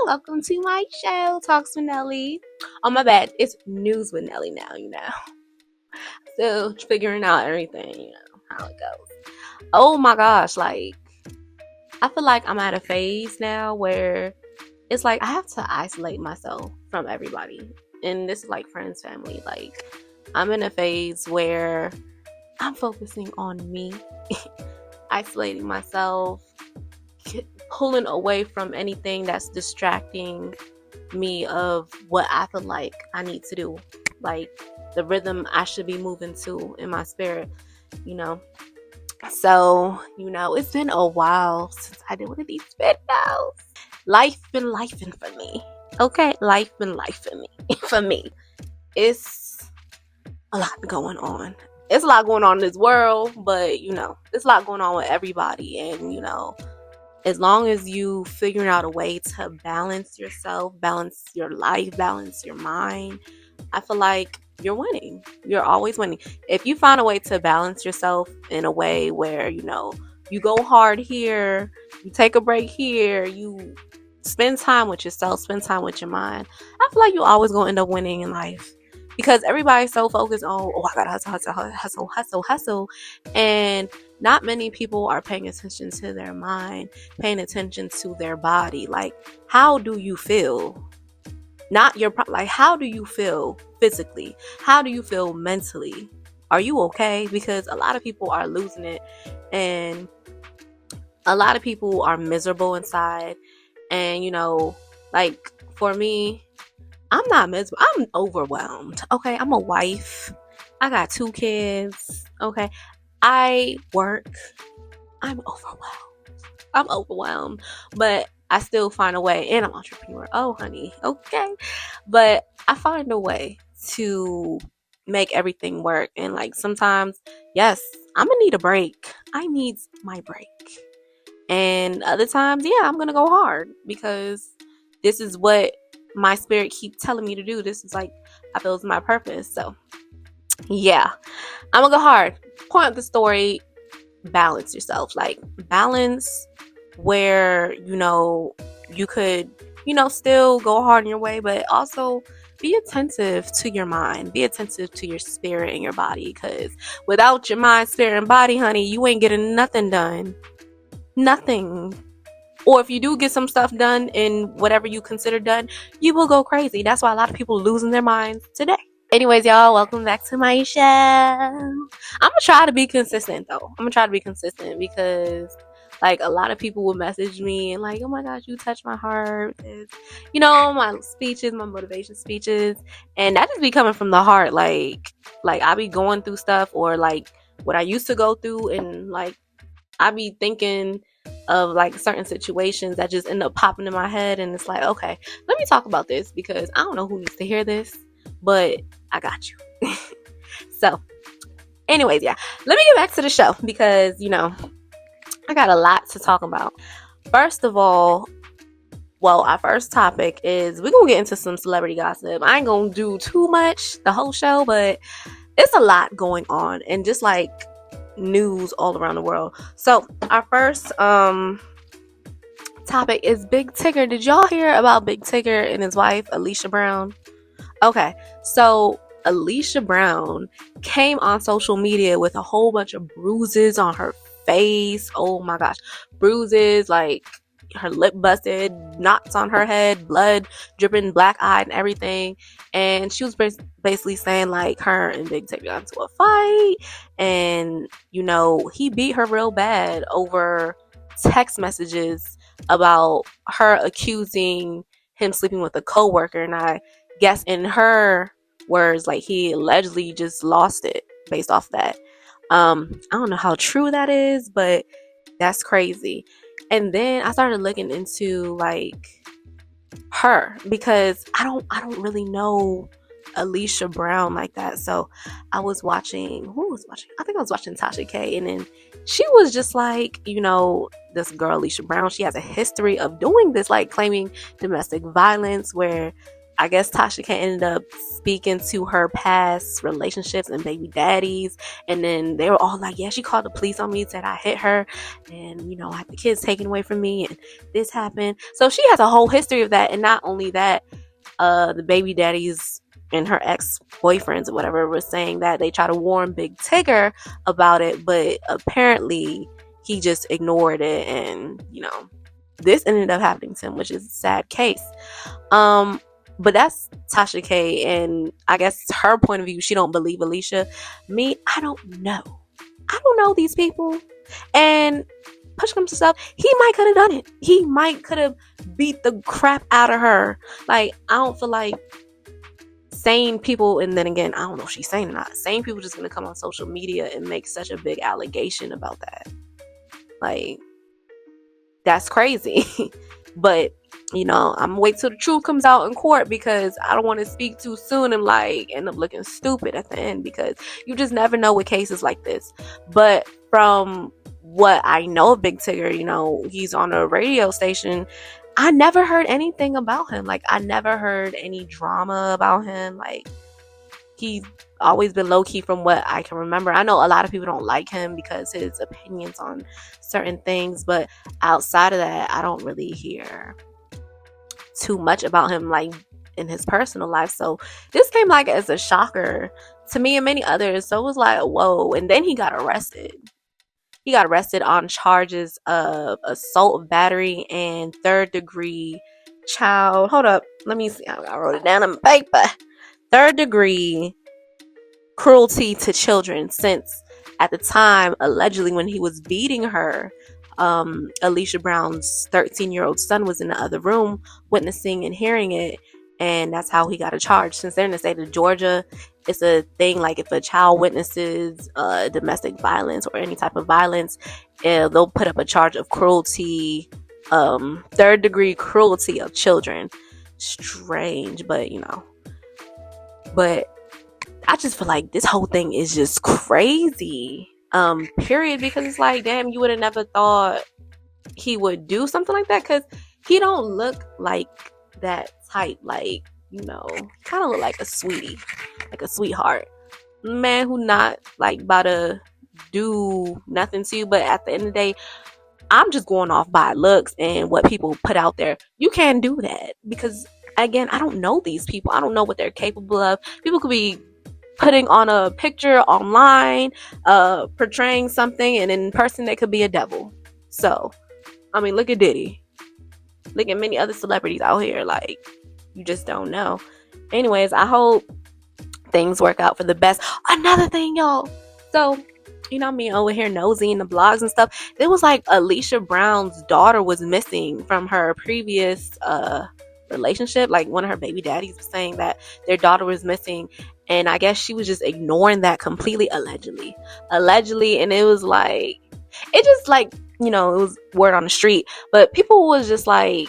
Welcome to my show, Talks with Nelly. Oh, my bad. It's News with Nelly now, Still figuring out everything, how it goes. Oh my gosh, I feel like I'm at a phase now where it's like I have to isolate myself from everybody. And this is like friends, family. I'm in a phase where I'm focusing on me, isolating myself, pulling away from anything that's distracting me of what I feel like I need to do, like the rhythm I should be moving to in my spirit, So, it's been a while since I did one of these videos. Life been lifing for me. Okay, life been lifing me. For me, it's a lot going on. It's a lot going on in this world, but it's a lot going on with everybody, and as long as you figuring out a way to balance yourself, balance your life, balance your mind, I feel like you're winning. You're always winning. If you find a way to balance yourself in a way where, you go hard here, you take a break here, you spend time with yourself, spend time with your mind, I feel like you're always going to end up winning in life. Because everybody's so focused on, I gotta hustle. And not many people are paying attention to their mind, paying attention to their body. Like, how do you feel? How do you feel physically? How do you feel mentally? Are you okay? Because a lot of people are losing it, and a lot of people are miserable inside. And, for me, I'm not miserable. I'm overwhelmed. Okay, I'm a wife. I got 2 kids. Okay, I work. I'm overwhelmed. But I still find a way. And I'm an entrepreneur. Oh, honey. Okay. But I find a way to make everything work. And sometimes, yes, I'm going to need a break. I need my break. And other times, yeah, I'm going to go hard because this is what my spirit keeps telling me to do. This is I feel it's my purpose. So yeah, I'm gonna go hard. Point of the story, balance yourself. Balance where you could still go hard in your way, but also be attentive to your mind, be attentive to your spirit and your body, because without your mind, spirit, and body, honey, you ain't getting nothing done. Nothing. Or if you do get some stuff done in whatever you consider done, you will go crazy. That's why a lot of people are losing their minds today. Anyways, y'all, welcome back to my show. I'm going to try to be consistent, though. I'm going to try to be consistent because, a lot of people will message me and oh my gosh, you touch my heart. My speeches, my motivation speeches. And that just be coming from the heart. I be going through stuff or, what I used to go through, and, I be thinking of certain situations that just end up popping in my head, and it's okay, let me talk about this because I don't know who needs to hear this, but I got you. So anyways, yeah, let me get back to the show because I got a lot to talk about. First of all, our first topic is we're gonna get into some celebrity gossip. I ain't gonna do too much the whole show, but it's a lot going on, and just news all around the world. So our first topic is Big Tigger. Did y'all hear about Big Tigger and his wife Alicia Brown? Okay, so Alicia Brown came on social media with a whole bunch of bruises on her face. Oh my gosh, bruises, her lip busted, knots on her head, blood dripping, black eyed and everything. And she was basically saying her and Big Tigger got into a fight, and he beat her real bad over text messages about her accusing him sleeping with a coworker. And I guess in her words, he allegedly just lost it based off that. I don't know how true that is, but that's crazy. And then I started looking into her because I don't really know Alicia Brown like that. So I was watching, I think I was watching Tasha K, and then she was just this girl Alicia Brown, she has a history of doing this, claiming domestic violence where I guess Tasha K ended up speaking to her past relationships and baby daddies, and then they were all like, yeah, she called the police on me, said I hit her, and I had the kids taken away from me, and this happened. So she has a whole history of that. And not only that, the baby daddies and her ex-boyfriends or whatever were saying that they try to warn Big Tigger about it, but apparently he just ignored it, and this ended up happening to him, which is a sad case. But that's Tasha K, and I guess her point of view, she don't believe Alicia. Me, I don't know. I don't know these people. And push comes to stuff, he might could have done it. He might could have beat the crap out of her. Like, I don't feel like sane people, and then again, I don't know if she's sane or not. Sane people just gonna come on social media and make such a big allegation about that. Like, that's crazy. But I'm gonna wait till the truth comes out in court, because I don't want to speak too soon and end up looking stupid at the end, because you just never know with cases like this. But from what I know of Big Tigger, he's on a radio station. I never heard anything about him. Like, I never heard any drama about him. Like, he's always been low-key from what I can remember. I know a lot of people don't like him because his opinions on certain things, but outside of that, I don't really hear too much about him, like, in his personal life. So this came like as a shocker to me and many others. So it was like, whoa. And then he got arrested. He got arrested on charges of assault, battery, and third-degree child. Hold up. Let me see. I wrote it down on paper. Third-degree cruelty to children, since at the time, allegedly, when he was beating her, Alicia Brown's 13-year-old son was in the other room witnessing and hearing it, and that's how he got a charge. Since they're in the state of Georgia, it's a thing, like, if a child witnesses domestic violence or any type of violence, they'll put up a charge of cruelty, third-degree cruelty of children. Strange, but but I just feel like this whole thing is just crazy, period, because it's like, damn, you would have never thought he would do something like that, because he don't look like that type. Like, kind of look like a sweetie, like a sweetheart man who not like about to do nothing to you. But at the end of the day, I'm just going off by looks and what people put out there. You can't do that, because again, I don't know these people. I don't know what they're capable of. People could be putting on a picture online, portraying something, and in person they could be a devil. So, I mean, look at Diddy. Look at many other celebrities out here. Like, you just don't know. Anyways, I hope things work out for the best. Another thing, y'all. So, me over here nosy in the blogs and stuff. It was like Alicia Brown's daughter was missing from her previous relationship. Like, one of her baby daddies was saying that their daughter was missing, and I guess she was just ignoring that completely, allegedly. And it was like, it just like, it was word on the street, but people was just like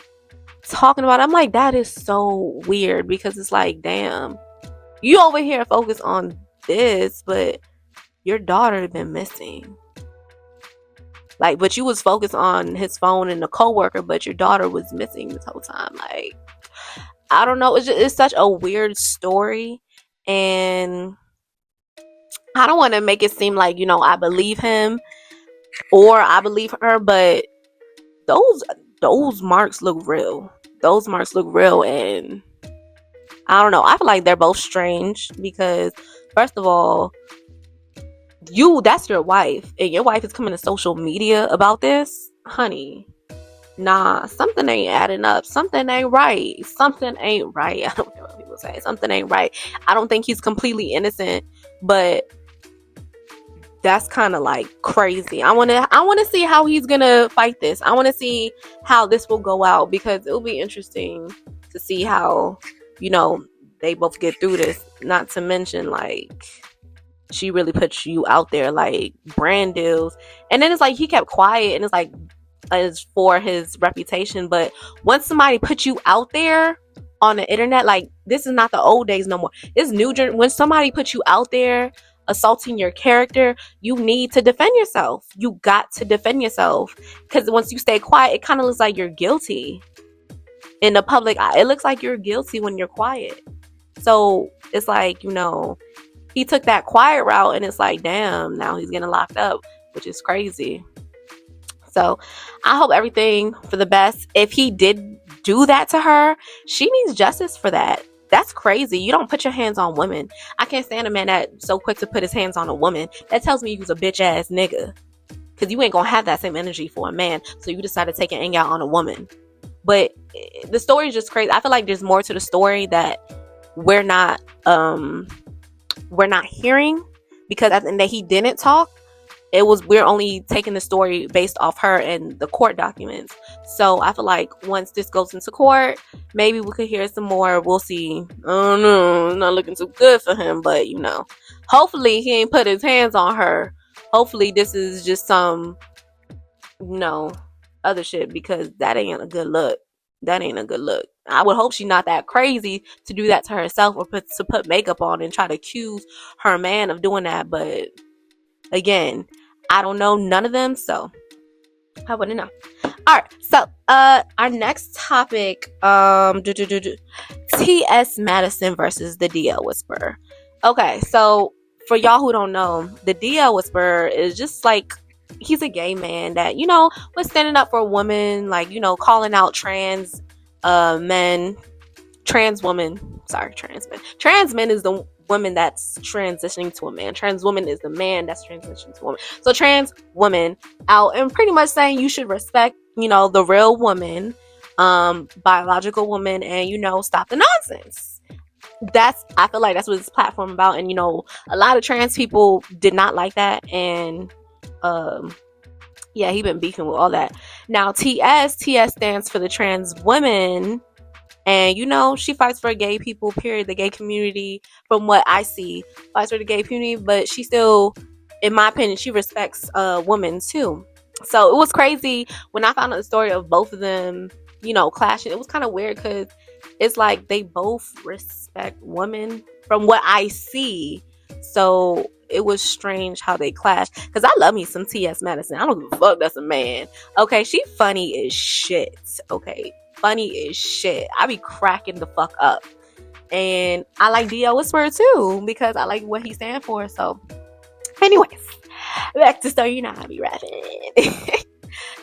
talking about it. I'm like, that is so weird, because it's like, damn, you over here focus on this, but your daughter had been missing. Like, but you was focused on his phone and the coworker, but your daughter was missing this whole time. Like, I don't know. It's such a weird story, and I don't want to make it seem like, I believe him or I believe her, but those marks look real. Those marks look real, and I don't know. I feel like they're both strange, because first of all, that's your wife, and your wife is coming to social media about this. Honey, nah, something ain't adding up. Something ain't right. I don't know what people say. Something ain't right. I don't think he's completely innocent, but that's kind of like crazy. I want to see how he's gonna fight this. I want to see how this will go out, because it'll be interesting to see how they both get through this. Not to mention, like, she really puts you out there, like, brand deals, and then it's like he kept quiet, and it's like, it's for his reputation. But once somebody puts you out there on the internet, like, this is not the old days no more. It's new. When somebody puts you out there assaulting your character, you need to defend yourself. You got to defend yourself, because once you stay quiet, it kind of looks like you're guilty. in the public eye. It looks like you're guilty when you're quiet. So it's like, he took that quiet route, and it's like, damn, now he's getting locked up, which is crazy. So I hope everything for the best. If he did do that to her, she needs justice for that. That's crazy. You don't put your hands on women. I can't stand a man that's so quick to put his hands on a woman. That tells me you's a bitch ass nigga. Because you ain't going to have that same energy for a man. So you decide to take an anger out on a woman. But the story is just crazy. I feel like there's more to the story that we're not hearing. Because at the end that he didn't talk, we're only taking the story based off her and the court documents. So I feel like once this goes into court, maybe we could hear some more. We'll see. I don't know. It's not looking too good for him, but hopefully he ain't put his hands on her. Hopefully this is just some, other shit, because that ain't a good look. That ain't a good look. I would hope she's not that crazy to do that to herself, or to put makeup on and try to accuse her man of doing that. But again, I don't know none of them, so I wouldn't know. Alright, so our next topic, T.S. Madison versus the DL Whisperer. Okay, so for y'all who don't know, the DL Whisperer is just like, he's a gay man that, was standing up for women, like, calling out trans men, trans women. Sorry, trans men. Trans men is the woman that's transitioning to a man. Trans woman is the man that's transitioning to a woman. So trans woman out and pretty much saying you should respect, the real woman, biological woman, and, stop the nonsense. I feel like that's what this platform about. And, a lot of trans people did not like that. And, he been beefing with all that. Now, TS stands for the trans women. And, she fights for gay people, period. The gay community, from what I see, fights for the gay community. But she still, in my opinion, she respects women too. So it was crazy when I found out the story of both of them, clashing. It was kind of weird because it's like they both respect women from what I see. So it was strange how they clashed. Because I love me some T.S. Madison. I don't give a fuck that's a man. Okay, she funny as shit. Okay. Funny as shit. I be cracking the fuck up. And I like DL Whisperer too, because I like what he stands for. So anyways, back to story. I be rapping.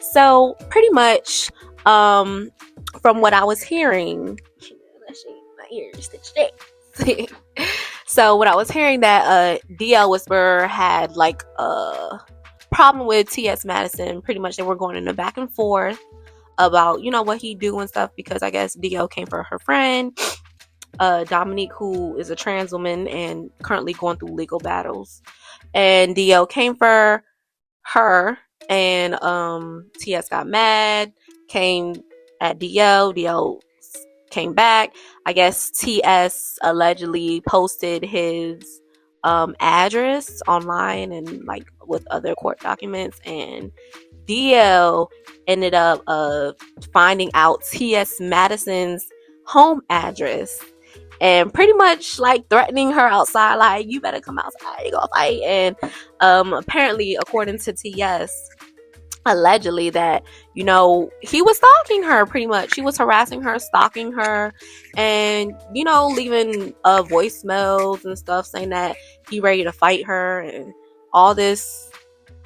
So pretty much from what I was hearing, my ears stitched. So what I was hearing, that DL Whisperer had like a problem with T.S. Madison. Pretty much they were going in the back and forth about what he do and stuff, because I guess DL came for her friend Dominique, who is a trans woman and currently going through legal battles, and DL came for her, and TS got mad, came at DL came back. I guess TS allegedly posted his address online and like with other court documents, and DL ended up finding out T.S. Madison's home address and pretty much like threatening her outside, like, you better come outside, you gonna fight. And apparently, according to T.S., allegedly that he was stalking her. Pretty much he was harassing her, stalking her, and leaving voicemails and stuff saying that he ready to fight her and all this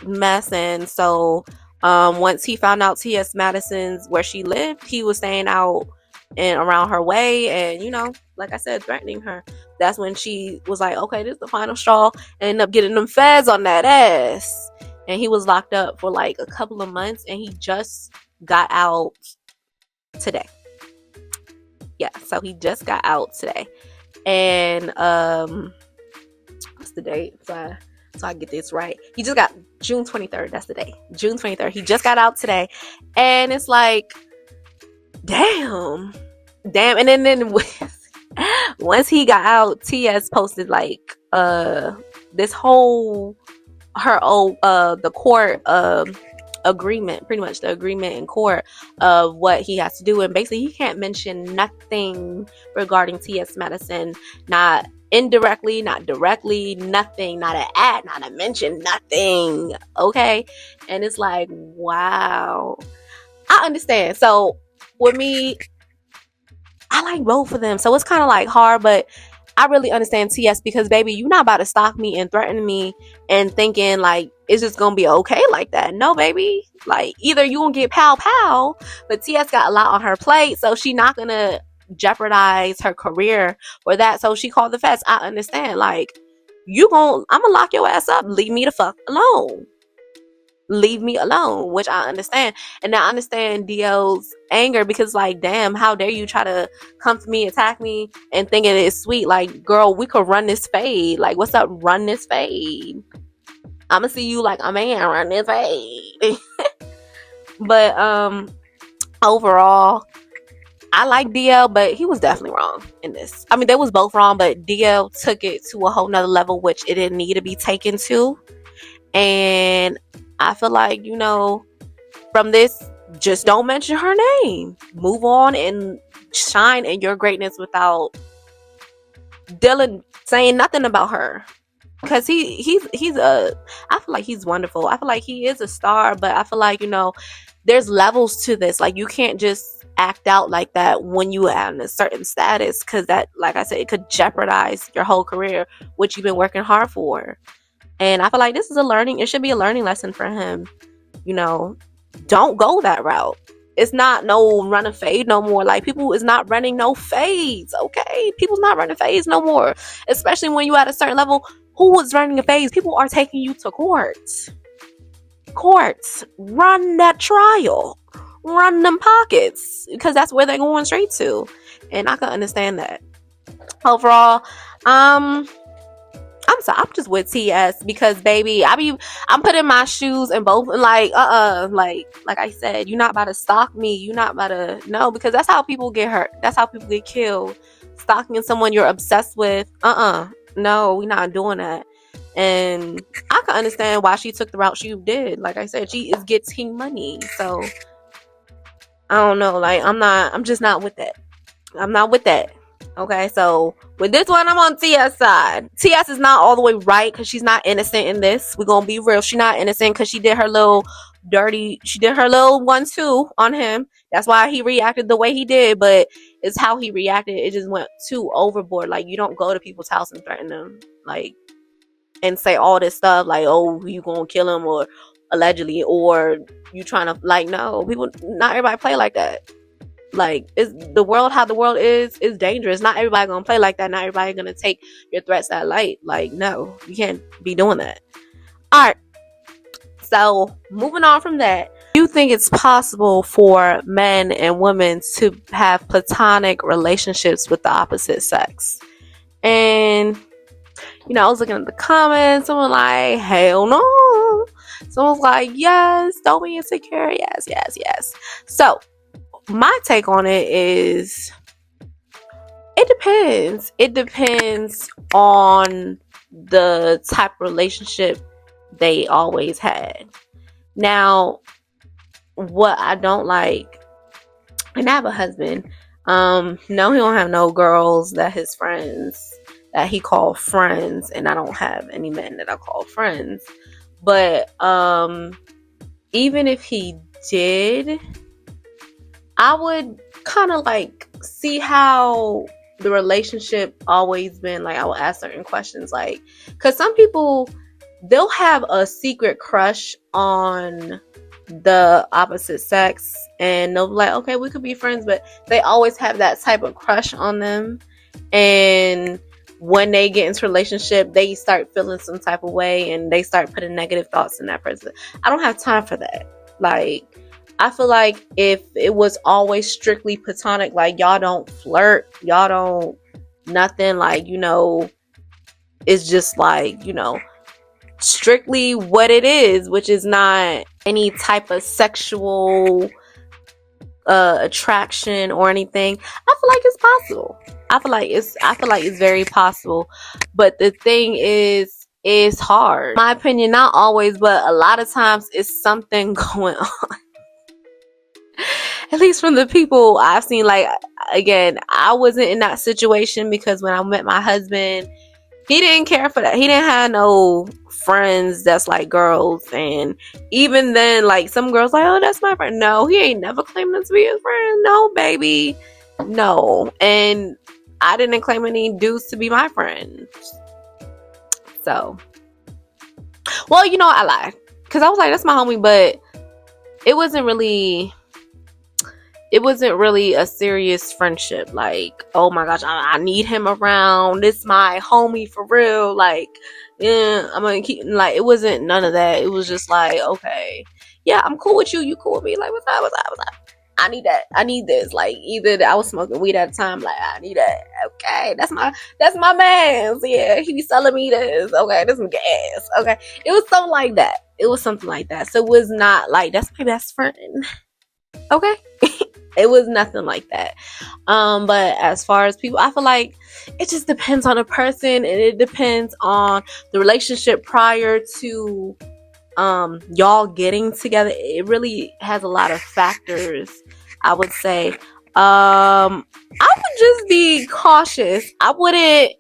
mess. And so once he found out T.S. Madison's where she lived, he was staying out and around her way, and like I said, threatening her. That's when she was like, okay, this is the final straw, and ended up getting them feds on that ass. And he was locked up for like a couple of months, and he just got out today. Yeah, so he just got out today. And what's the date? So I get this right. He just got June 23rd. That's the day. June 23rd. He just got out today. And it's like, damn. And then once he got out, TS posted like this whole the court agreement, pretty much the agreement in court of what he has to do. And basically he can't mention nothing regarding T.S. Madison, not indirectly, not directly, nothing, not an ad, not a mention, nothing. Okay. And it's like, wow, I understand. So with me, I like both of them. So it's kind of like hard, but I really understand TS because baby, you're not about to stalk me and threaten me and thinking like it's just gonna be okay like that. No, baby. Like either you gonna get pow pow, but TS got a lot on her plate, so she not gonna jeopardize her career for that. So she called the feds. I understand. Like I'm gonna lock your ass up. Leave me the fuck alone. Leave me alone, which I understand. And I understand DL's anger because like, damn, how dare you try to come for me, attack me and thinking it's sweet. Like, girl, we could run this fade. Like, what's up? Run this fade. I'ma see you like a man, run this fade. But overall, I like DL, but he was definitely wrong in this. I mean, they was both wrong, but DL took it to a whole nother level, which it didn't need to be taken to. And I feel like, from this, just don't mention her name. Move on and shine in your greatness without Dylan saying nothing about her. Because I feel like he's wonderful. I feel like he is a star, but I feel like, there's levels to this. Like, you can't just act out like that when you are in a certain status, because that, like I said, it could jeopardize your whole career, which you've been working hard for. And I feel like this is it should be a learning lesson for him. Don't go that route. It's not no run a fade no more. Like, people is not running no fades, okay? People's not running fades no more. Especially when you at a certain level. Who was running a fade? People are taking you to court. Courts. Run that trial. Run them pockets. Because that's where they're going straight to. And I can understand that. Overall, I'm just with TS because baby, I'm putting my shoes in both, like I said, you're not about to stalk me. You're not about to, no, because that's how people get hurt. That's how people get killed. Stalking someone you're obsessed with. No, we're not doing that. And I can understand why she took the route she did. Like I said, she is getting money. So I don't know. Like, I'm just not with that. I'm not with that. Okay, so with this one, I'm on TS side. TS is not all the way right because she's not innocent in this. We're gonna be real. She's not innocent because she did her little she did her little 1-2 on him. That's why he reacted the way he did, but it's how he reacted. It just went too overboard. Like, you don't go to people's house and threaten them, like, and say all this stuff like, oh, you gonna kill him, or allegedly, or you trying to, like, no, people, not everybody play like that. Like, it's the world, how the world is dangerous. Not everybody gonna play like that. Not everybody gonna take your threats that light. Like, no, you can't be doing that. All right, so moving on from that, do you think it's possible for men and women to have platonic relationships with the opposite sex? And I was looking at the comments. Someone like, hell no. Someone's like, yes, don't be insecure. Yes. So my take on it is, it depends. It depends on the type of relationship they always had. Now, what I don't like, and I have a husband. No, he don't have no girls that his friends, that he called friends, and I don't have any men that I call friends. But even if he did, I would kind of like see how the relationship always been. Like, I will ask certain questions, like, because some people, they'll have a secret crush on the opposite sex, and they'll be like, okay, we could be friends, but they always have that type of crush on them. And when they get into a relationship, they start feeling some type of way, and they start putting negative thoughts in that person. I don't have time for that. Like, I feel like if it was always strictly platonic, like, y'all don't flirt, y'all don't nothing, like, it's just like, strictly what it is, which is not any type of sexual attraction or anything. I feel like it's possible. I feel like it's very possible. But the thing is, it's hard. In my opinion, not always, but a lot of times it's something going on. At least from the people I've seen. Like, again, I wasn't in that situation because when I met my husband, he didn't care for that. He didn't have no friends that's like girls. And even then, like, some girls like, oh, that's my friend. No, he ain't never claimed them to be his friend. No, baby. No. And I didn't claim any dudes to be my friend. So, well, I lied. Because I was like, that's my homie, but it wasn't really a serious friendship. Like, oh my gosh, I need him around. This my homie for real. Like, yeah, I'm gonna keep, like, it wasn't none of that. It was just like, okay, yeah, I'm cool with you. You cool with me? Like, what's up? I need that. I need this. Like, either I was smoking weed at the time. Like, I need that. Okay, that's my man. So, yeah, he be selling me this. Okay, this some gas. Okay, it was something like that. So it was not like that's my best friend. Okay, it was nothing like that. But as far as people, I feel like it just depends on the person, and it depends on the relationship prior to y'all getting together. It really has a lot of factors, I would say. I would just be cautious. I wouldn't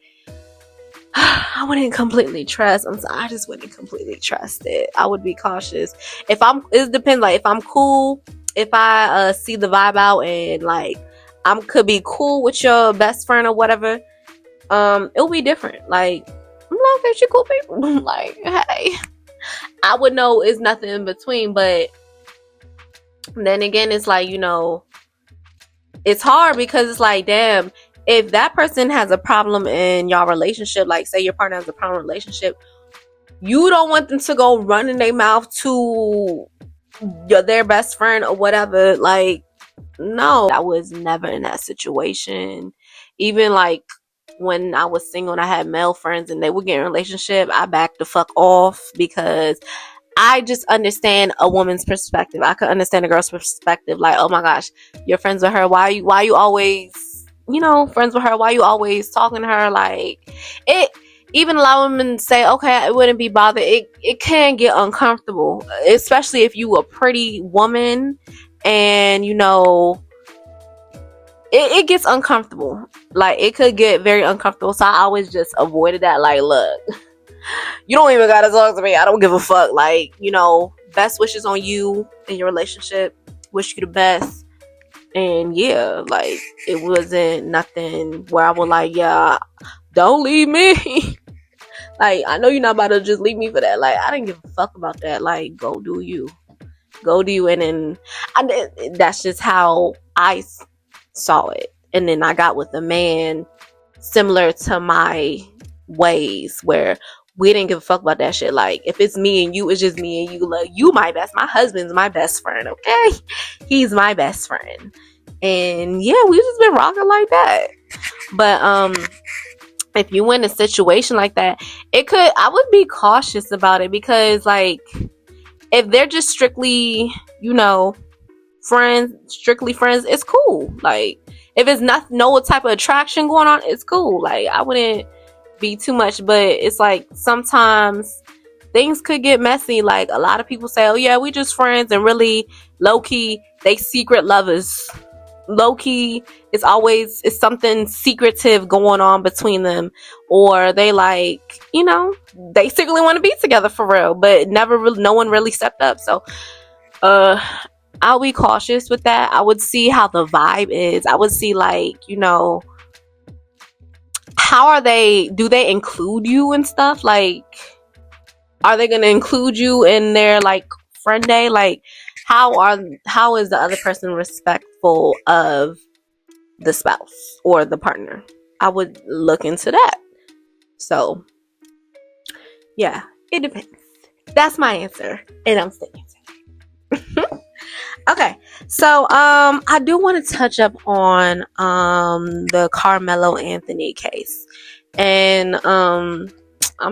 completely trust. I just wouldn't completely trust it. I would be cautious. It depends. Like, if I'm cool, if I see the vibe out, and like I could be cool with your best friend or whatever, it'll be different. Like, I'm like, okay, she cool people. Like, hey, I would know it's nothing in between. But then again, it's like, it's hard, because it's like, damn, if that person has a problem in your relationship, like say your partner has a problem in a relationship, you don't want them to go running their mouth to their best friend or whatever. Like, no, I was never in that situation. Even like when I was single and I had male friends and they would get in a relationship, I backed the fuck off, because I just understand a woman's perspective. I could understand a girl's perspective. Like, oh my gosh, you're friends with her. Why you always, friends with her? Why you always talking to her? Like, it, even a lot of women say, okay, I wouldn't be bothered. It can get uncomfortable, especially if you a pretty woman, and it gets uncomfortable. Like, it could get very uncomfortable. So I always just avoided that. Like, look, you don't even gotta talk to me. I don't give a fuck. Like, best wishes on you in your relationship. Wish you the best. And yeah, like, it wasn't nothing where I was like, yeah, don't leave me. Like, I know you're not about to just leave me for that. Like, I didn't give a fuck about that. Like, go do you. And then that's just how I saw it. And then I got with a man similar to my ways, where we didn't give a fuck about that shit. Like, if it's me and you, it's just me and you. Like, my husband's my best friend, okay? He's my best friend. And yeah, we just been rocking like that. But if you in a situation like that, I would be cautious about it, because like, if they're just strictly, friends, it's cool. Like, if it's no type of attraction going on, it's cool. Like, I wouldn't be too much. But it's like, sometimes things could get messy. Like, a lot of people say, oh yeah, we just friends, and really low-key they secret lovers. Low-key, it's something secretive going on between them, or they like, they secretly want to be together for real, but no one really stepped up. So I'll be cautious with that. I would see how the vibe is. I would see, like, how do they include you and stuff? Like, are they gonna include you in their like friend day? Like, how is the other person respectful of the spouse or the partner? I would look into that. So yeah, it depends. That's my answer, and I'm sticking to it. Okay, so I do want to touch up on the Carmelo Anthony case, and I'm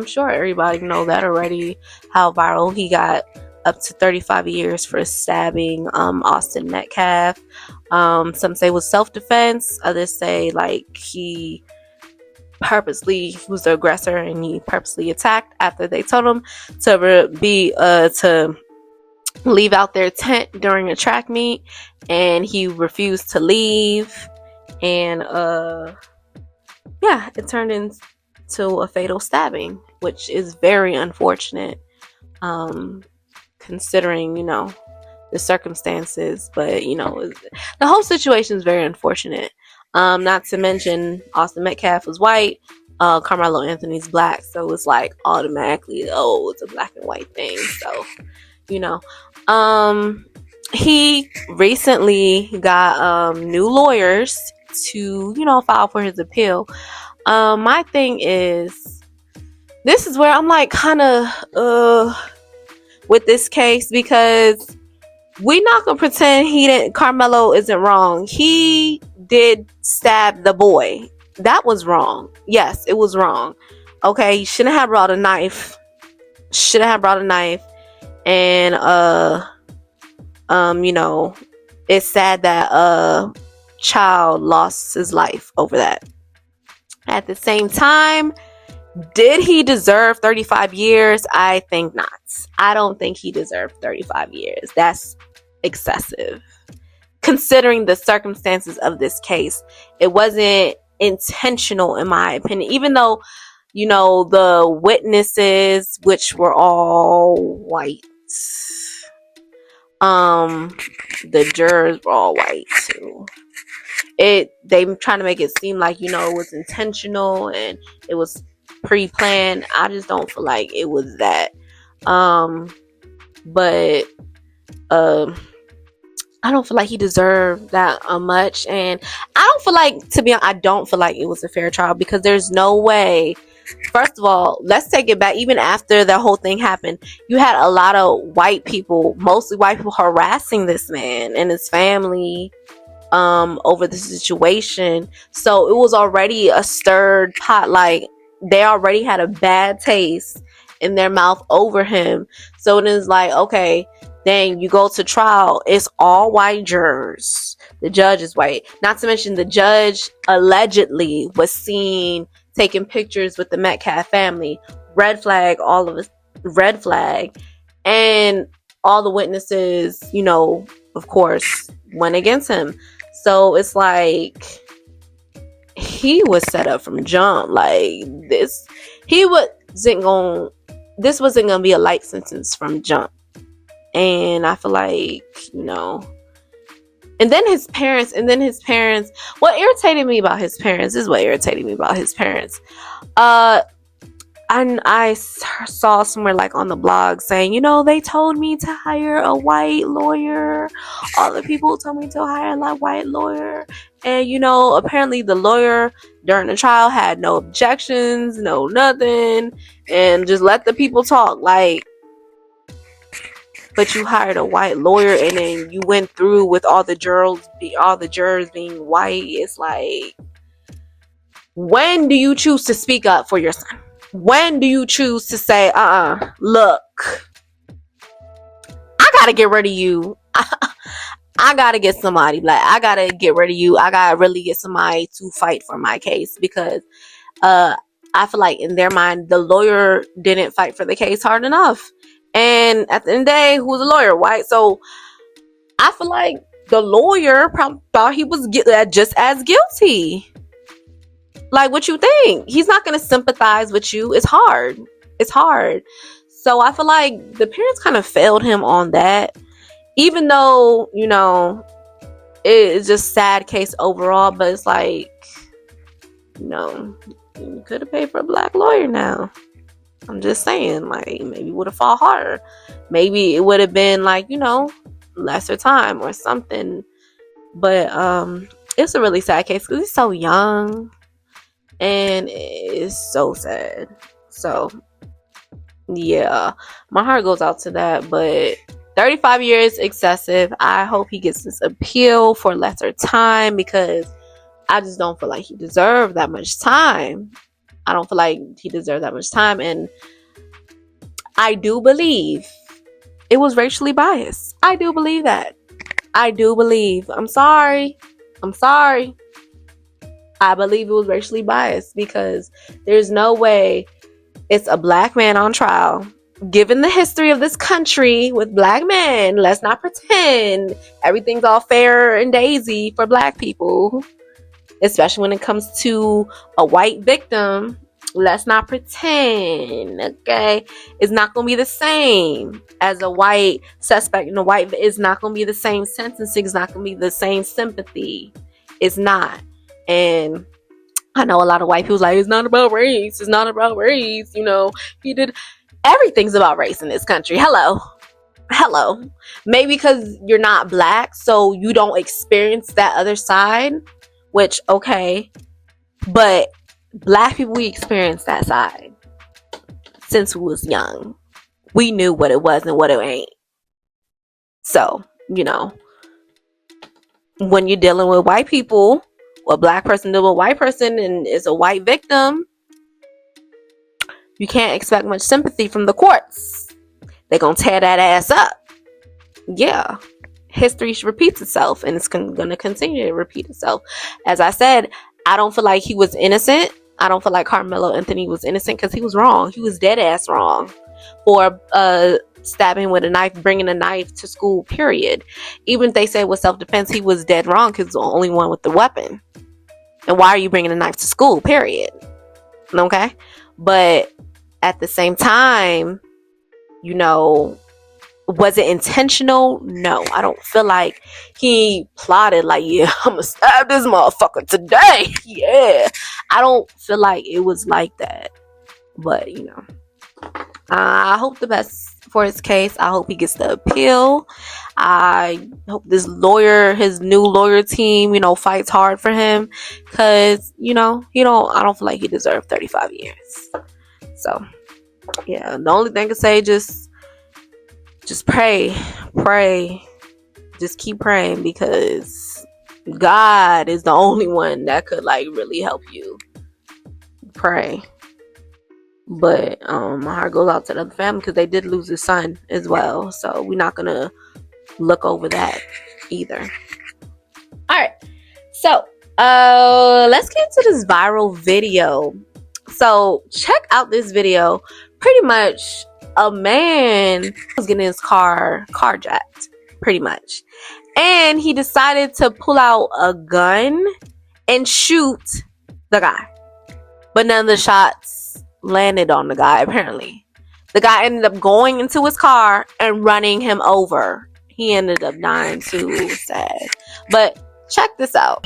sure everybody know that already, how viral he got. Up to 35 years for stabbing Austin Metcalf. Some say it was self-defense. Others say like he was the aggressor and he purposely attacked after they told him to leave out their tent during a track meet, and he refused to leave. And it turned into a fatal stabbing, which is very unfortunate. Considering, the circumstances, but the whole situation is very unfortunate. Not to mention Austin Metcalf was white, Carmelo Anthony's black, so it's like automatically, oh, it's a black and white thing. So, you know, he recently got new lawyers to, file for his appeal. My thing is, this is where I'm like kind of with this case, because we're not gonna pretend Carmelo isn't wrong. He did stab the boy. That was wrong. Yes, it was wrong. Okay, he shouldn't have brought a knife. And it's sad that a child lost his life over that. At the same time, did he deserve 35 years? I think not. I don't think he deserved 35 years. That's excessive. Considering the circumstances of this case, it wasn't intentional, in my opinion. Even though, the witnesses, which were all white, the jurors were all white too. They trying to make it seem like, it was intentional and it was pre-planned. I just don't feel like it was that. But I don't feel like he deserved that much, and I don't feel like it was a fair trial, because there's no way. First of all, let's take it back. Even after the whole thing happened, you had a lot of white people, mostly white people, harassing this man and his family over the situation. So it was already a stirred pot. Like, they already had a bad taste in their mouth over him. So it is like, okay, then you go to trial, it's all white jurors. The judge is white. Not to mention, the judge allegedly was seen taking pictures with the Metcalf family. Red flag, red flag. And all the witnesses, of course, went against him. So it's like, he was set up from jump. Like, this wasn't gonna be a light sentence from jump. And I feel like, and then his parents, what irritated me about his parents. And I saw somewhere, like, on the blog saying, they told me to hire a white lawyer. All the people told me to hire a white lawyer. And, apparently the lawyer during the trial had no objections, no nothing, and just let the people talk. Like, but you hired a white lawyer, and then you went through with all the jurors being white. It's like, when do you choose to speak up for your son? When do you choose to say, look, I gotta get rid of you. I gotta get somebody. Like, I gotta get rid of you. I gotta really get somebody to fight for my case, because I feel like in their mind, the lawyer didn't fight for the case hard enough. And at the end of the day, who's a lawyer? White. So I feel like the lawyer probably thought he was just as guilty. Like, what you think? He's not going to sympathize with you. It's hard. So I feel like the parents kind of failed him on that. Even though, it's just a sad case overall. But it's like, you could have paid for a black lawyer now. I'm just saying, like, maybe it would have fought harder. Maybe it would have been like, lesser time or something. But it's a really sad case because he's so young. And it's so sad. So, yeah, my heart goes out to that. But 35 years, excessive. I hope he gets this appeal for lesser time, because I just don't feel like he deserved that much time. And I do believe it was racially biased. I do believe that. I'm sorry. I believe it was racially biased, because there's no way it's a black man on trial. Given the history of this country with black men, let's not pretend everything's all fair and daisy for black people, especially when it comes to a white victim. Let's not pretend, okay? It's not going to be the same as a white suspect and a white. It's not going to be the same sentencing. It's not going to be the same sympathy. It's not. And I know a lot of white people like, it's not about race. It's not about race. You know, he did. Everything's about race in this country. Hello. Maybe because you're not black, so you don't experience that other side, which, okay. But black people, we experience that side since we was young. We knew what it was and what it ain't. So, you know, when you're dealing with white people, a black person dealing with a white person and is a white victim, you can't expect much sympathy from the courts. They're going to tear that ass up. Yeah. History repeats itself, and it's going to continue to repeat itself. As I said, I don't feel like he was innocent. I don't feel like Carmelo Anthony was innocent because he was wrong. He was dead ass wrong for stabbing with a knife, bringing a knife to school, period. Even if they say it was self-defense, he was dead wrong because he's the only one with the weapon. And why are you bringing a knife to school, period? Okay? But at the same time, you know, was it intentional? No. I don't feel like he plotted like, yeah, I'm gonna stab this motherfucker today. Yeah. I don't feel like it was like that. But, you know, I hope the best for his case. I hope he gets the appeal. I hope this lawyer, his new lawyer team, you know, fights hard for him. Because, you know, I don't feel like he deserved 35 years. So, yeah, the only thing I can say, just pray, just keep praying, because God is the only one that could like really help you. Pray. But my heart goes out to the other family because they did lose a son as well, so we're not gonna look over that either. All right, so let's get into this viral video. So check out this video. Pretty much a man was getting his car carjacked, pretty much, and he decided to pull out a gun and shoot the guy, but none of the shots landed on the guy. Apparently the guy ended up going into his car and running him over. He ended up dying too. Sad. But check this out.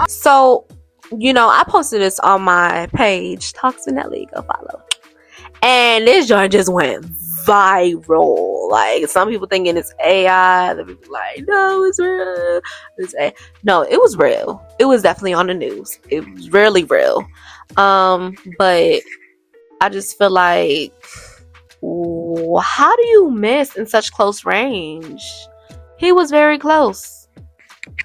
So, you know, I posted this on my page, NewsWithNelle, go follow. And this joint just went viral. Like, some people thinking it's AI, other people like, no, it's real. No, it was real. It was definitely on the news. It was really real. But I just feel like, how do you miss in such close range? He was very close.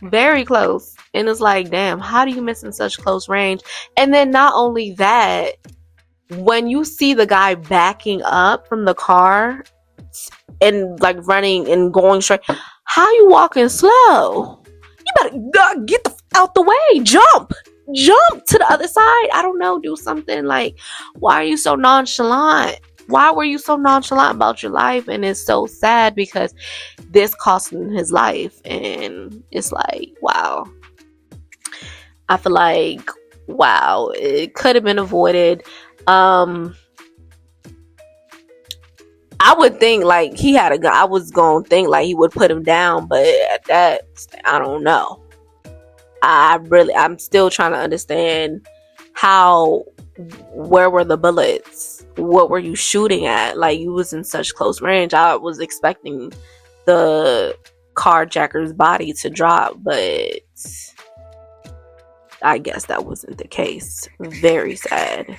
Very close. And it's like, damn, how do you miss in such close range? And then not only that, when you see the guy backing up from the car and like running and going straight, how you walking slow? You better get out the way. Jump to the other side. I don't know, do something. Like, why are you so nonchalant? Why were you so nonchalant about your life? And it's so sad because this cost him his life. And it's like, wow. I feel like, wow, it could have been avoided. I would think like he had a gun. I was gonna think like he would put him down, but at that, I don't know. I'm still trying to understand where were the bullets? What were you shooting at? Like, you was in such close range. I was expecting the carjacker's body to drop, but I guess that wasn't the case. Very sad.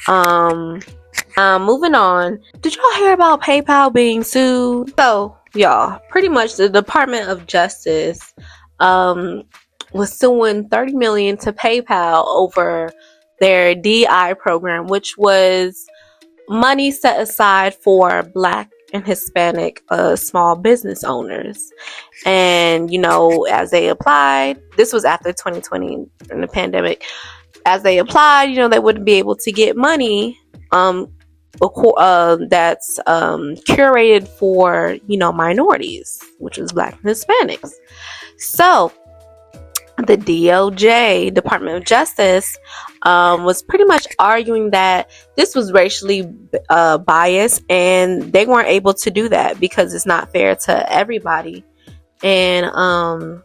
Moving on. Did y'all hear about PayPal being sued? So, y'all, pretty much the Department of Justice was suing $30 million to PayPal over their DI program, which was money set aside for Black and Hispanic small business owners. And, you know, as they applied, this was after 2020 and the pandemic, as they applied, they wouldn't be able to get money that's curated for minorities, which is Black and Hispanics. So the DOJ, Department of Justice, was pretty much arguing that this was racially biased, and they weren't able to do that because it's not fair to everybody. And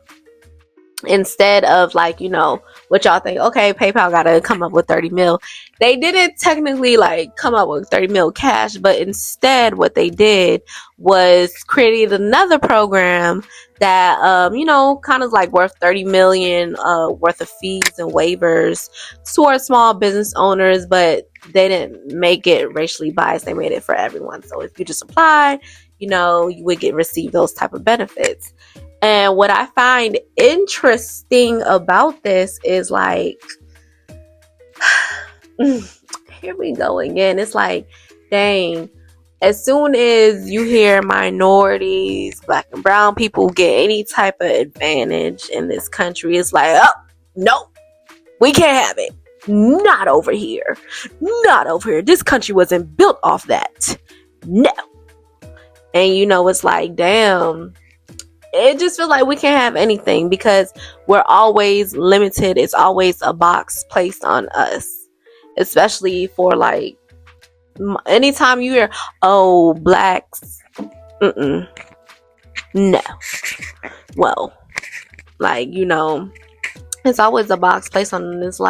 instead of what y'all think, okay, PayPal gotta come up with 30 mil. They didn't technically come up with 30 mil cash, but instead what they did was created another program that kind of worth 30 million worth of fees and waivers towards small business owners, but they didn't make it racially biased. They made it for everyone. So if you just applied, you would receive those type of benefits. And what I find interesting about this is here we go again. It's dang, as soon as you hear minorities, Black and brown people get any type of advantage in this country, it's oh, no, we can't have it. Not over here. Not over here. This country wasn't built off that. No. And it's damn. It just feels like we can't have anything because we're always limited. It's always a box placed on us, especially for anytime you hear, oh, blacks, no. Well, it's always a box placed on them. It's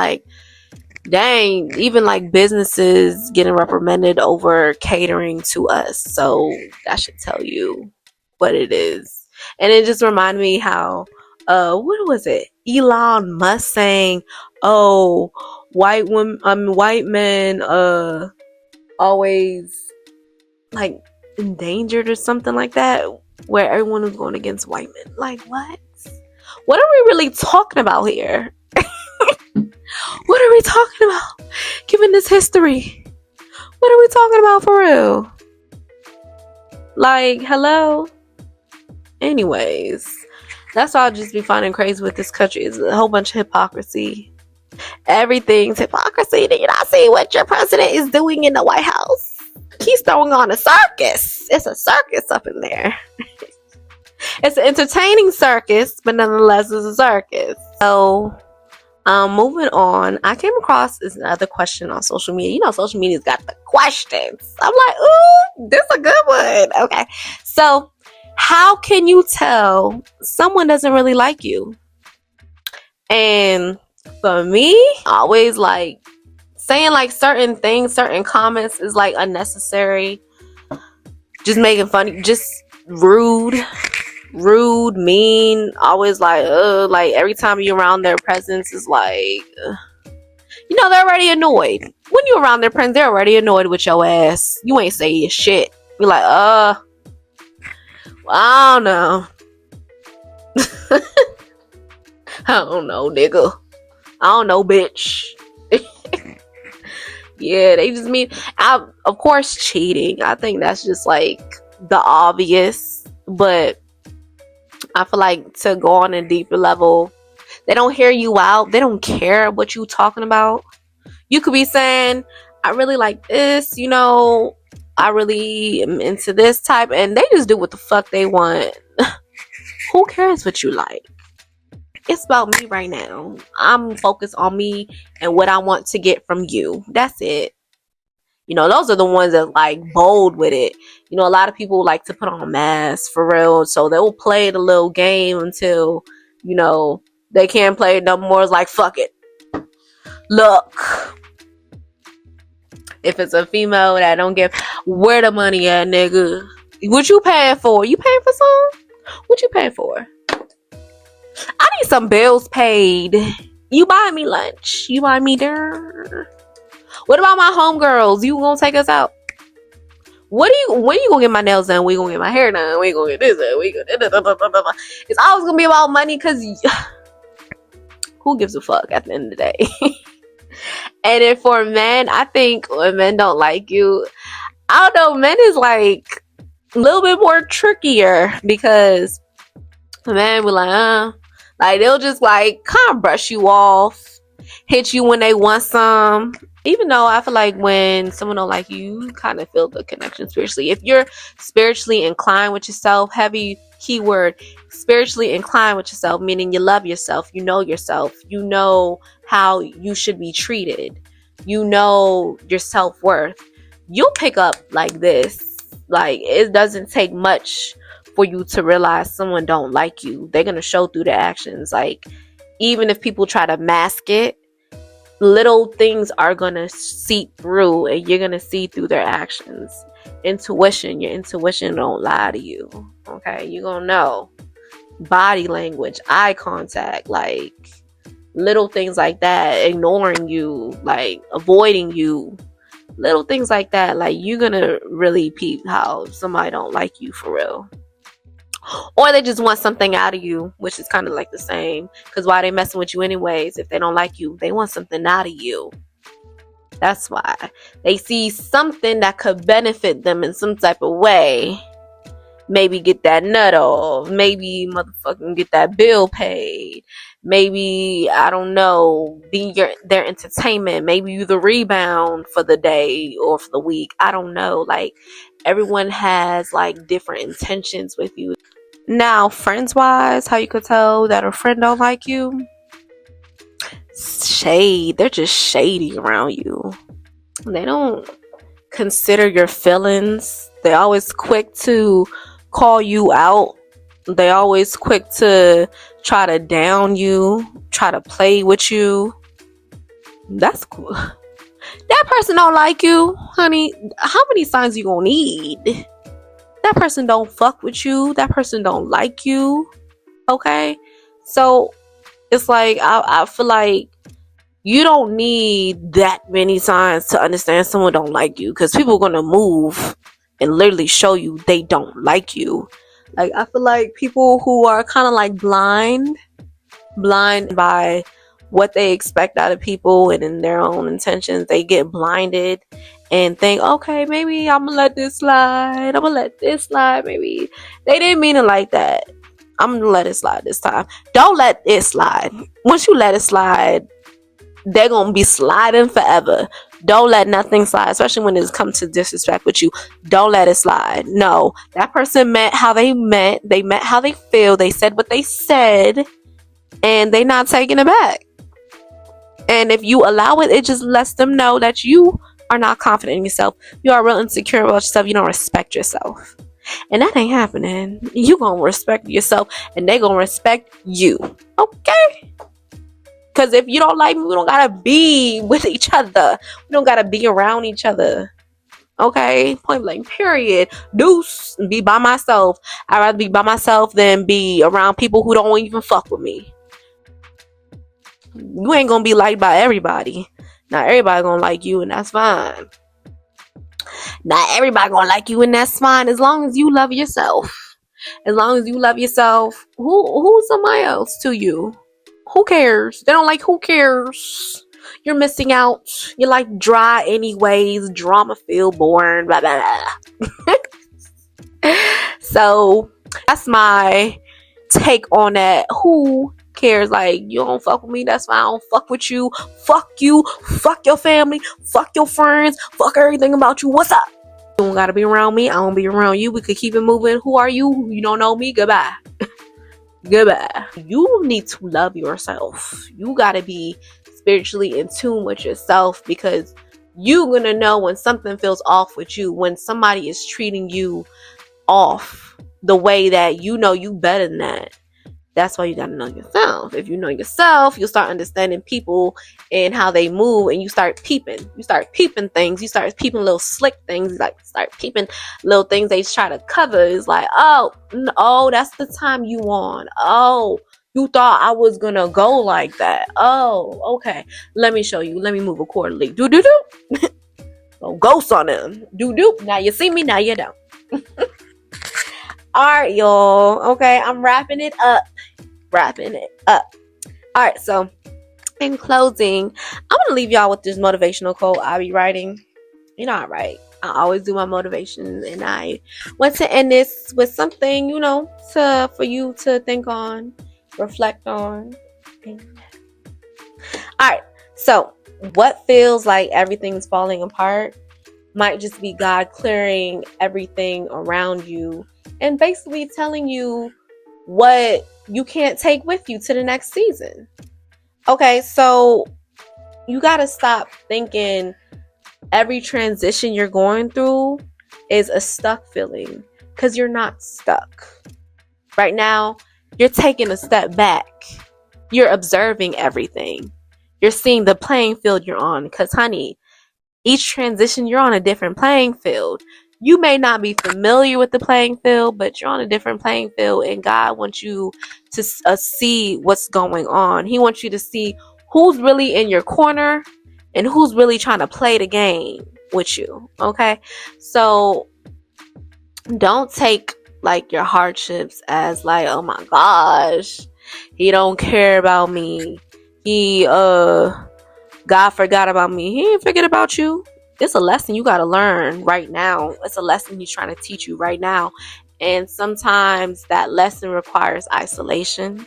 dang, even businesses getting reprimanded over catering to us. So that should tell you what it is. And it just reminded me how, what was it? Elon Musk saying, oh, white men, always endangered or something like that, where everyone was going against white men. What? What are we really talking about here? What are we talking about? Given this history, what are we talking about for real? Hello? Anyways, that's what I'll just be finding crazy with this country is a whole bunch of hypocrisy. Everything's hypocrisy. Do you not see what your president is doing in the White House? He's throwing on a circus. It's a circus up in there. It's an entertaining circus, but nonetheless it's a circus. So moving on, I came across another question on social media. Social media's got the questions. I'm ooh, this is a good one. Okay, so how can you tell someone doesn't really like you? And for me, always saying certain things, certain comments is unnecessary. Just making funny, just rude, mean. Always every time you're around their presence is they're already annoyed. When you're around their presence, they're already annoyed with your ass. You ain't say shit. You're I don't know. I don't know, nigga. I don't know, bitch. Yeah, they just mean, of course, cheating. I think that's just the obvious. But I feel to go on a deeper level, they don't hear you out. They don't care what you talking about. You could be saying, I really like this, I really am into this type, and they just do what the fuck they want. Who cares what you like? It's about me right now. I'm focused on me and what I want to get from you. That's it. Those are the ones that bold with it. A lot of people like to put on masks for real, so they will play the little game until they can't play it no more. It's fuck it. Look. If it's a female that don't give, where the money at, nigga? What you paying for? You paying for some? What you paying for? I need some bills paid. You buying me lunch? You buying me dinner? What about my homegirls? You gonna take us out? When you gonna get my nails done? We gonna get my hair done? We gonna get this done? It's always gonna be about money, because who gives a fuck at the end of the day? And then for men, I think when men don't like you, I don't know, men is a little bit more trickier, because the man be they'll just kind of brush you off. hit you when they want some. Even though I feel like when someone don't like you, you kind of feel the connection spiritually. If you're spiritually inclined with yourself, heavy keyword, spiritually inclined with yourself, meaning you love yourself, you know how you should be treated, you know your self-worth, you'll pick up like this. Like, it doesn't take much for you to realize someone don't like you. They're gonna show through their actions. Like, even if people try to mask it, little things are gonna seep through, and you're gonna see through their actions. Your intuition don't lie to you. Okay, you're gonna know. Body language, eye contact, like little things like that, ignoring you, like avoiding you, little things like that. Like, you're gonna really peep how somebody don't like you for real. Or they just want something out of you, which is kind of like the same. Because why they messing with you anyways? If they don't like you, they want something out of you. That's why. They see something that could benefit them in some type of way. Maybe get that nut off. Maybe motherfucking get that bill paid. Maybe, I don't know, be their entertainment. Maybe you the rebound for the day or for the week. I don't know. Like, everyone has like different intentions with you. Now, friends wise, how you could tell that a friend don't like you? Shade. They're just shady around you. They don't consider your feelings. They always quick to call you out. They always quick to try to down you, try to play with you. That's cool. That person don't like you, honey. How many signs you gonna need? That person don't fuck with you. That person don't like you. Okay? So, it's like, I feel like you don't need that many signs to understand someone don't like you. Because people are going to move and literally show you they don't like you. Like, I feel like people who are kind of like blind by what they expect out of people and in their own intentions, they get blinded and think, okay, maybe I'm gonna let this slide. Maybe they didn't mean it like that. I'm gonna let it slide this time. Don't let it slide. Once you let it slide, they're gonna be sliding forever. Don't let nothing slide, especially when it comes to disrespect with you. Don't let it slide. No, that person meant how they meant. They meant how they feel. They said what they said, and they not taking it back. And if you allow it, it just lets them know that you are not confident in yourself. You are real insecure about yourself. You don't respect yourself. And that ain't happening. You gonna respect yourself, and they gonna respect you. Okay? Because if you don't like me, we don't gotta be with each other. We don't gotta be around each other. Okay? Point blank, period. Deuce. Be by myself. I'd rather be by myself than be around people who don't even fuck with me. You ain't gonna be liked by everybody. Not everybody gonna like you, and that's fine. Not everybody gonna like you, and that's fine, as long as you love yourself. As long as you love yourself, who's somebody else to you? Who cares? They don't like, who cares? You're missing out. You're like dry anyways. Drama feel boring. Blah, blah, blah. So that's my take on that. Who cares? Like, you don't fuck with me, that's fine. I don't fuck with you. Fuck you. Fuck your family. Fuck your friends. Fuck everything about you. What's up? You don't gotta be around me. I don't be around you. We could keep it moving. Who are you? You don't know me. Goodbye. Goodbye. You need to love yourself. You gotta be spiritually in tune with yourself, because you're gonna know when something feels off with you, when somebody is treating you off the way that you know you better than that. That's why you gotta know yourself. If you know yourself, you'll start understanding people and how they move, and you start peeping. You start peeping things. You start peeping little slick things. Like, start peeping little things they try to cover. It's like, oh, that's the time you on. Oh, you thought I was gonna go like that. Oh, okay. Let me show you. Let me move accordingly. Do. Go ghost on them. Do. Now you see me. Now you don't. All right, y'all. Okay, I'm wrapping it up. All right, so in closing, I'm gonna leave y'all with this motivational quote I be writing. You know, I always do my motivation, and I want to end this with something, for you to think on, reflect on. All right, So what feels like everything's falling apart might just be God clearing everything around you and basically telling you what you can't take with you to the next season. Okay, so you got to stop thinking every transition you're going through is a stuck feeling, because you're not stuck. Right now, you're taking a step back. You're observing everything. You're seeing the playing field you're on, because honey, each transition you're on a different playing field. You may not be familiar with the playing field, but you're on a different playing field, and God wants you to see what's going on. He wants you to see who's really in your corner and who's really trying to play the game with you. Okay, so don't take like your hardships as like, oh my gosh, he don't care about me, he God forgot about me. He ain't forget about you. It's a lesson you got to learn right now. It's a lesson he's trying to teach you right now. And sometimes that lesson requires isolation.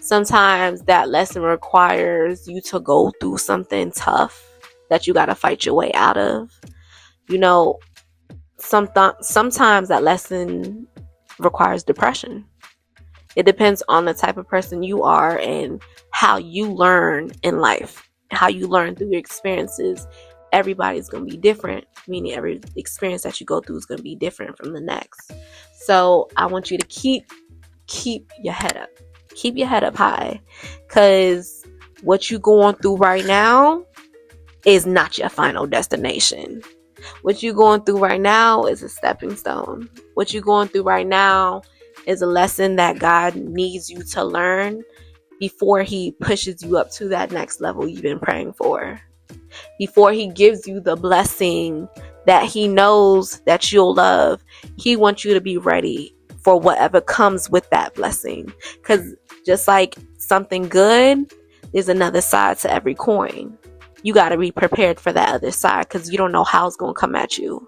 Sometimes that lesson requires you to go through something tough that you got to fight your way out of. You know, sometimes that lesson requires depression. It depends on the type of person you are and how you learn in life, how you learn through your experiences. Everybody's going to be different, meaning every experience that you go through is going to be different from the next. So I want you to keep your head up. Keep your head up high, because what you're going through right now is not your final destination. What you're going through right now is a stepping stone. What you're going through right now is a lesson that God needs you to learn before he pushes you up to that next level you've been praying for. Before he gives you the blessing that he knows that you'll love, he wants you to be ready for whatever comes with that blessing. Because just like something good, there's another side to every coin. You got to be prepared for that other side, because you don't know how it's going to come at you.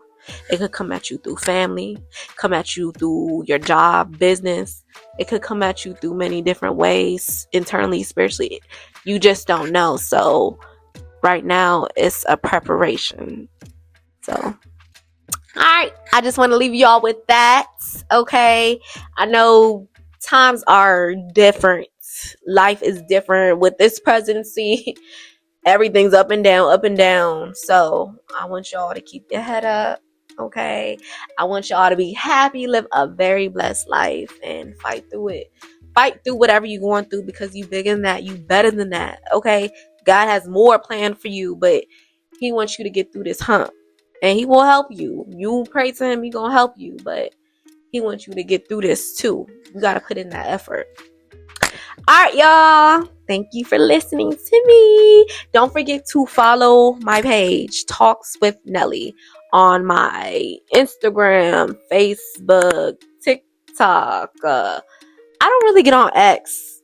It could come at you through family, come at you through your job, business. It could come at you through many different ways, internally, spiritually. You just don't know. So right now it's a preparation. So, all right. I just want to leave y'all with that. Okay. I know times are different. Life is different with this presidency. Everything's up and down, up and down. So I want y'all to keep your head up. Okay, I want y'all to be happy, live a very blessed life, and fight through it. Fight through whatever you're going through, because you bigger than that, you better than that. Okay, God has more planned for you, but he wants you to get through this hump, and he will help you. You pray to him, he gonna help you, but he wants you to get through this too. You gotta put in that effort. All right, y'all. Thank you for listening to me. Don't forget to follow my page, Talks with Nelly, on my Instagram, Facebook, TikTok. I don't really get on X,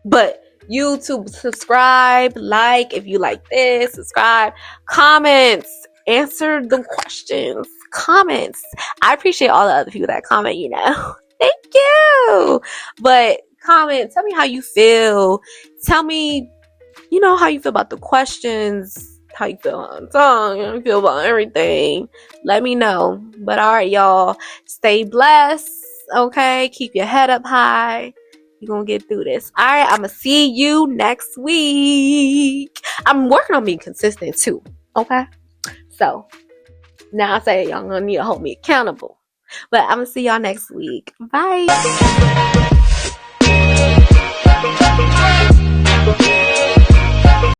but YouTube. Subscribe, like if you like this, subscribe, comments, answer the questions, comments. I appreciate all the other people that comment, you know. Thank you. But comment, tell me how you feel. Tell me, you know, how you feel about the questions, how you feel on the song, how you feel about everything. Let me know. But all right, y'all, stay blessed. Okay, keep your head up high. You're gonna get through this. All right, I'm gonna see you next week. I'm working on being consistent too. Okay, so now I say y'all gonna need to hold me accountable. But I'm gonna see y'all next week. Bye.